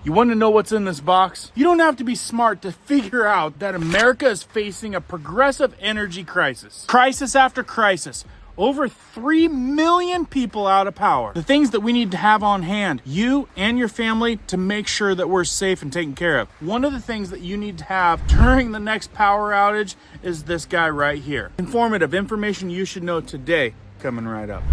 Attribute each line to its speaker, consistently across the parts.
Speaker 1: You want to know what's in this box? You don't have to be smart to figure out that America is facing a progressive energy crisis. Crisis after crisis. Over 3 million people out of power. The things that we need to have on hand, you and your family, to make sure that we're safe and taken care of. One of the things that you need to have during the next power outage is this guy right here. Informative information you should know today, coming right up.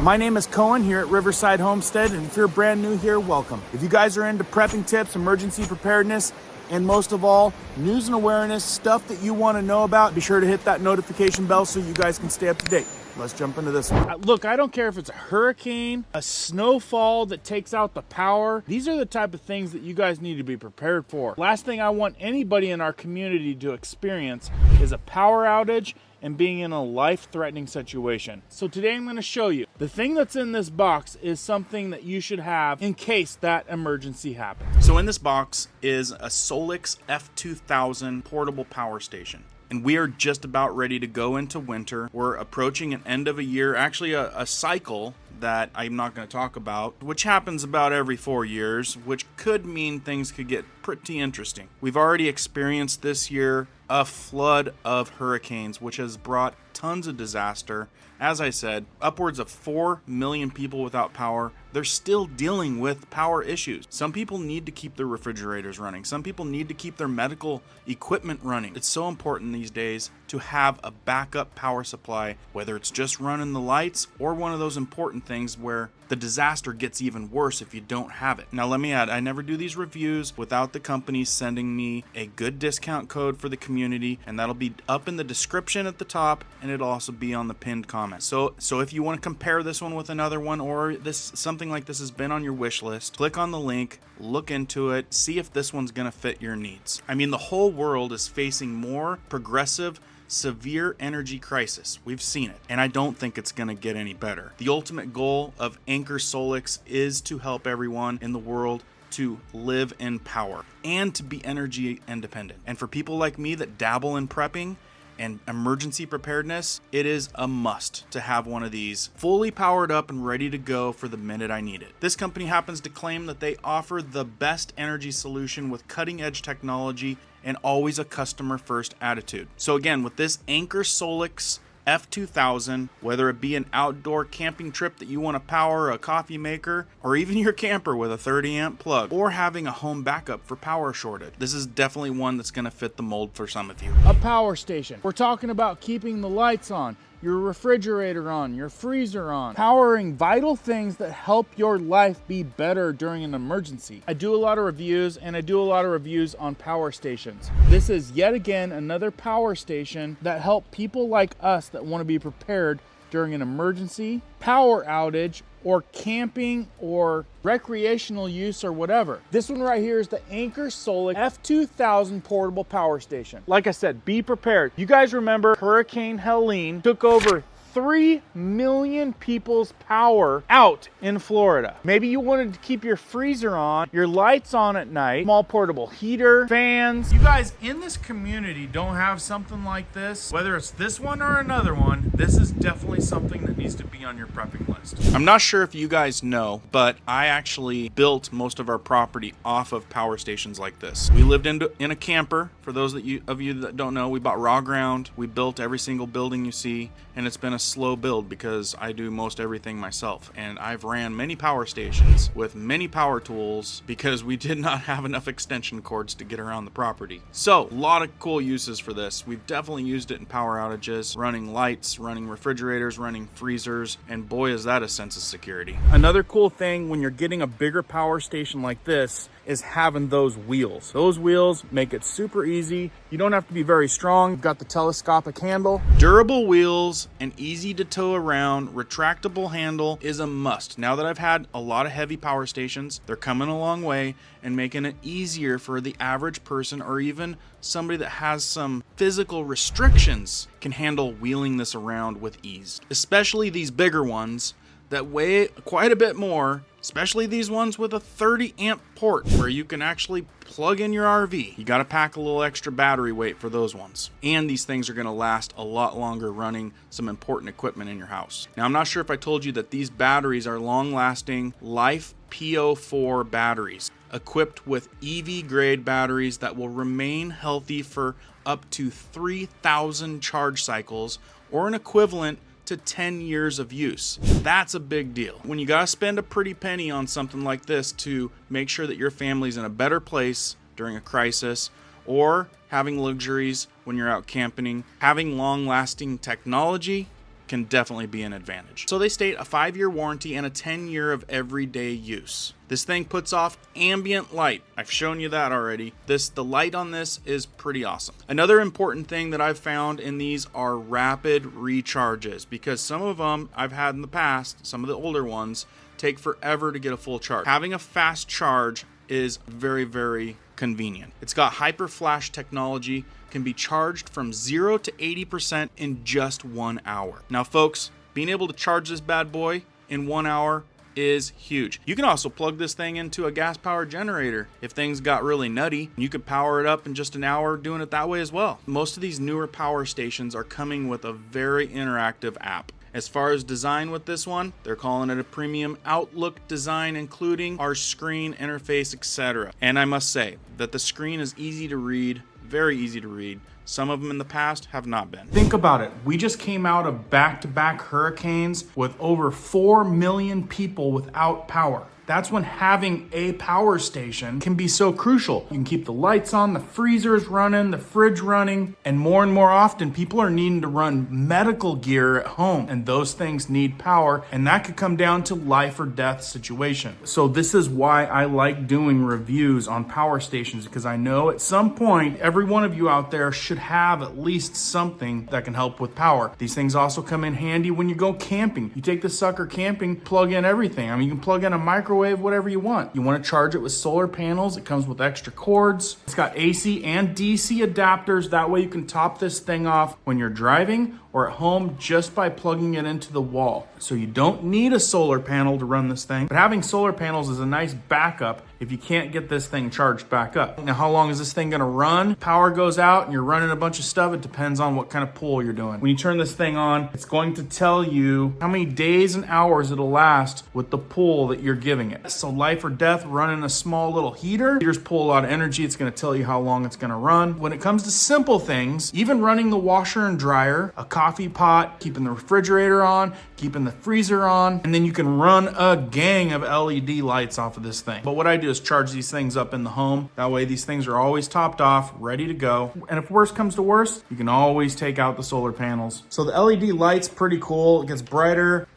Speaker 1: My name is Cohen here at Riverside Homestead, and if you're brand new here, welcome. If you guys are into prepping tips, emergency preparedness, and most of all, news and awareness, stuff that you want to know about, be sure to hit that notification bell so you guys can stay up to date. Let's jump into this one. Look, I don't care if it's a hurricane, a snowfall that takes out the power. These are the type of things that you guys need to be prepared for. Last thing I want anybody in our community to experience is a power outage and being in a life-threatening situation. So today I'm going to show you the thing that's in this box is something that you should have in case that emergency happens. So in this box is a Solix F2000 portable power station. And we are just about ready to go into winter. We're approaching an end of a year, actually a cycle that I'm not going to talk about, which happens about every 4 years, which could mean things could get pretty interesting. We've already experienced this year a flood of hurricanes, which has brought tons of disaster. As I said, upwards of 4 million people without power. They're still dealing with power issues. Some people need to keep their refrigerators running. Some people need to keep their medical equipment running. It's so important these days to have a backup power supply, whether it's just running the lights or one of those important things where the disaster gets even worse if you don't have it. Now let me add, I never do these reviews without the company sending me a good discount code for the community, and that'll be up in the description at the top, and it'll also be on the pinned comment. So if you want to compare this one with another one, or something like this has been on your wish list, click on the link, look into it, see if this one's gonna fit your needs. I mean, the whole world is facing more progressive, severe energy crisis. We've seen it, and I don't think it's going to get any better. The ultimate goal of Anker SOLIX is to help everyone in the world to live in power and to be energy independent. And for people like me that dabble in prepping and emergency preparedness, it is a must to have one of these fully powered up and ready to go for the minute I need it. This company happens to claim that they offer the best energy solution with cutting edge technology and always a customer first attitude. So again, with this Anker SOLIX F2000, whether it be an outdoor camping trip that you want to power a coffee maker, or even your camper with a 30 amp plug, or having a home backup for power shortage, this is definitely one that's going to fit the mold for some of you. A power station. We're talking about keeping the lights on, your refrigerator on, your freezer on, powering vital things that help your life be better during an emergency. I do a lot of reviews, and I do a lot of reviews on power stations. This is yet again another power station that help people like us that want to be prepared during an emergency, power outage, or camping or recreational use or whatever. This one right here is the Anker SOLIX F2000 portable power station. Like I said, be prepared. You guys remember Hurricane Helene took over 3 million people's power out in Florida. Maybe you wanted to keep your freezer on, your lights on at night, small portable heater, fans. You guys in this community don't have something like this, whether it's this one or another one, this is definitely something that needs to be on your prepping list. I'm not sure if you guys know, but I actually built most of our property off of power stations like this. We lived in a camper. For those of you that don't know, we bought raw ground. We built every single building you see, and it's been a slow build because I do most everything myself, and I've ran many power stations with many power tools because we did not have enough extension cords to get around the property. So a lot of cool uses for this. We've definitely used it in power outages, running lights, running refrigerators, running freezers, and boy is that a sense of security. Another cool thing when you're getting a bigger power station like this is having those wheels. Those wheels make it super easy. You don't have to be very strong. You've got the telescopic handle. Durable wheels and easy to tow around, retractable handle is a must. Now that I've had a lot of heavy power stations, they're coming a long way and making it easier for the average person or even somebody that has some physical restrictions can handle wheeling this around with ease. Especially these bigger ones that weigh quite a bit more, especially these ones with a 30 amp port where you can actually plug in your RV. You gotta pack a little extra battery weight for those ones. And these things are gonna last a lot longer running some important equipment in your house. Now, I'm not sure if I told you that these batteries are long-lasting Life PO4 batteries, equipped with EV grade batteries that will remain healthy for up to 3,000 charge cycles, or an equivalent to 10 years of use. That's a big deal. When you gotta spend a pretty penny on something like this to make sure that your family's in a better place during a crisis, or having luxuries when you're out camping, having long-lasting technology can definitely be an advantage. So they state a 5-year warranty and a 10-year of everyday use. This thing puts off ambient light. I've shown you that already. The light on this is pretty awesome. Another important thing that I've found in these are rapid recharges, because some of them I've had in the past, some of the older ones, take forever to get a full charge. Having a fast charge is very, very convenient. It's got hyper flash technology, can be charged from 0 to 80% in just 1 hour. Now folks, being able to charge this bad boy in 1 hour is huge. You can also plug this thing into a gas powered generator. If things got really nutty, you could power it up in just an hour doing it that way as well. Most of these newer power stations are coming with a very interactive app. As far as design with this one, they're calling it a premium Outlook design, including our screen interface, etc. And I must say that the screen is easy to read, very easy to read. Some of them in the past have not been. Think about it. We just came out of back-to-back hurricanes with over 4 million people without power. That's when having a power station can be so crucial. You can keep the lights on, the freezers running, the fridge running, and more often people are needing to run medical gear at home, and those things need power, and that could come down to life or death situation. So this is why I like doing reviews on power stations, because I know at some point every one of you out there should have at least something that can help with power. These things also come in handy when you go camping. You take the sucker camping, plug in everything. I mean, you can plug in a microwave, whatever you want. You want to charge it with solar panels. It comes with extra cords. It's got AC and DC adapters. That way you can top this thing off when you're driving or at home just by plugging it into the wall. So you don't need a solar panel to run this thing, but having solar panels is a nice backup if you can't get this thing charged back up. Now, how long is this thing gonna run? Power goes out and you're running a bunch of stuff. It depends on what kind of pool you're doing. When you turn this thing on, it's going to tell you how many days and hours it'll last with the pool that you're giving it. So life or death, running a small little heater. Heaters pull a lot of energy. It's gonna tell you how long it's gonna run. When it comes to simple things, even running the washer and dryer, a coffee pot, keeping the refrigerator on, keeping the freezer on, and then you can run a gang of LED lights off of this thing. But what I do is charge these things up in the home. That way these things are always topped off, ready to go. And if worse comes to worse, you can always take out the solar panels. So the LED light's pretty cool. It gets brighter,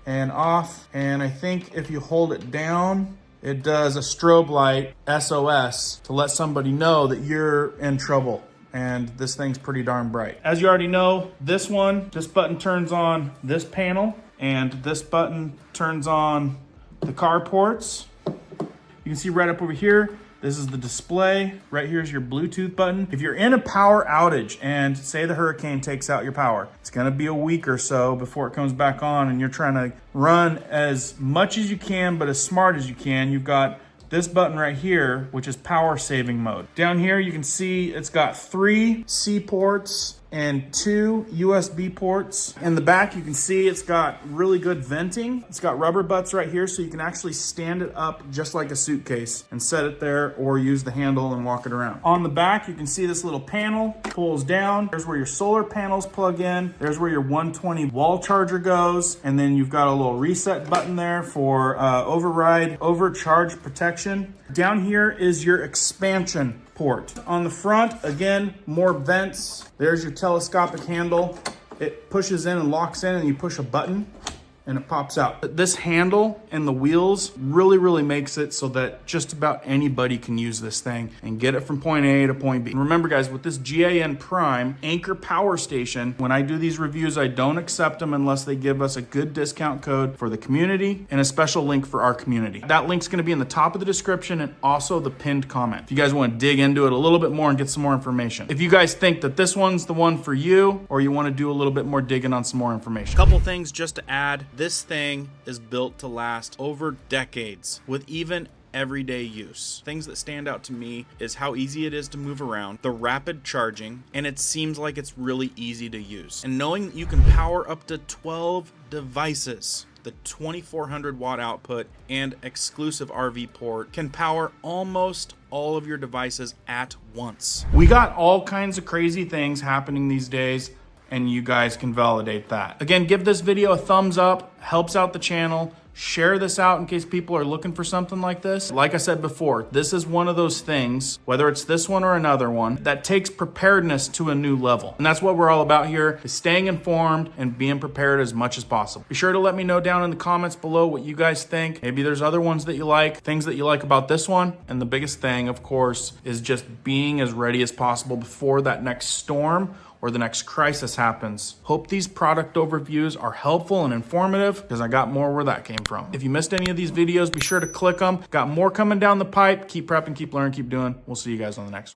Speaker 1: and off. And I think if you hold it down, it does a strobe light SOS to let somebody know that you're in trouble. And this thing's pretty darn bright. As you already know, this button turns on this panel, and this button turns on the carports. You can see right up over here, this is the display. Right here is your Bluetooth button. If you're in a power outage and say the hurricane takes out your power, it's gonna be a week or so before it comes back on, and you're trying to run as much as you can, but as smart as you can. You've got this button right here, which is power saving mode. Down here, you can see it's got 3 C ports and 2 USB ports. In the back, you can see it's got really good venting. It's got rubber butts right here, so you can actually stand it up just like a suitcase and set it there, or use the handle and walk it around. On the back, you can see this little panel pulls down. There's where your solar panels plug in. There's where your 120 wall charger goes. And then you've got a little reset button there for overcharge protection. Down here is your expansion port. On the front, again, more vents. There's your telescopic handle. It pushes in and locks in, and you push a button and it pops out. This handle and the wheels really makes it so that just about anybody can use this thing and get it from point A to point B. And remember guys, with this GAN Prime Anker Power Station, when I do these reviews, I don't accept them unless they give us a good discount code for the community and a special link for our community. That link's gonna be in the top of the description and also the pinned comment if you guys wanna dig into it a little bit more and get some more information. If you guys think that this one's the one for you, or you wanna do a little bit more digging on some more information. Couple things just to add. This thing is built to last over decades with even everyday use. Things that stand out to me is how easy it is to move around, the rapid charging, and it seems like it's really easy to use. And knowing that you can power up to 12 devices, the 2400 watt output and exclusive RV port can power almost all of your devices at once. We got all kinds of crazy things happening these days, and you guys can validate that. Again, give this video a thumbs up, helps out the channel. Share this out in case people are looking for something like this. Like I said before, this is one of those things, whether it's this one or another one, that takes preparedness to a new level. And that's what we're all about here, is staying informed and being prepared as much as possible. Be sure to let me know down in the comments below what you guys think. Maybe there's other ones that you like, things that you like about this one. And the biggest thing, of course, is just being as ready as possible before that next storm or the next crisis happens. Hope these product overviews are helpful and informative, because I got more where that came from. If you missed any of these videos, be sure to click them. Got more coming down the pipe. Keep prepping, keep learning, keep doing. We'll see you guys on the next one.